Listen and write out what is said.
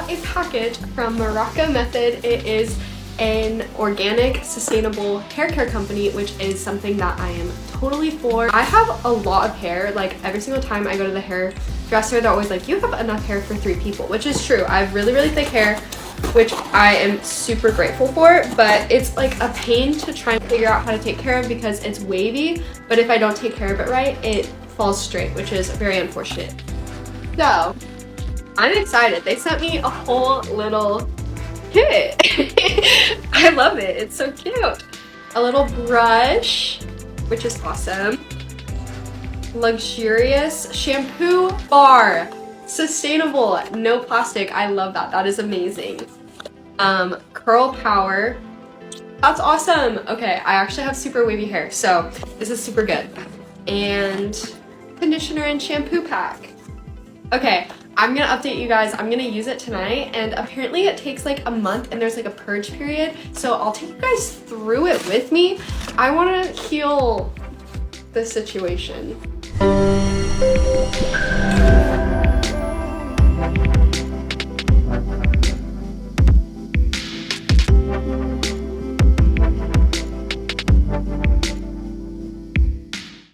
got a package from Morrocco Method. It is an organic, sustainable hair care company, which is something that I am totally for. I have a lot of hair. Like every single time I go to the hairdresser, they're always like, you have enough hair for 3 people, which is true. I have really, really thick hair, which I am super grateful for, but it's like a pain to try and figure out how to take care of because it's wavy, but if I don't take care of it right, it falls straight, which is very unfortunate. So I'm excited. They sent me a whole little kit. I love it. It's so cute. A little brush, which is awesome. Luxurious shampoo bar. Sustainable, no plastic. I love that. That is amazing. Curl power. That's awesome. Okay, I actually have super wavy hair, so this is super good. And conditioner and shampoo pack. Okay, I'm gonna update you guys. I'm gonna use it tonight, and apparently it takes like a month and there's like a purge period, so I'll take you guys through it with me. I want to heal the situation.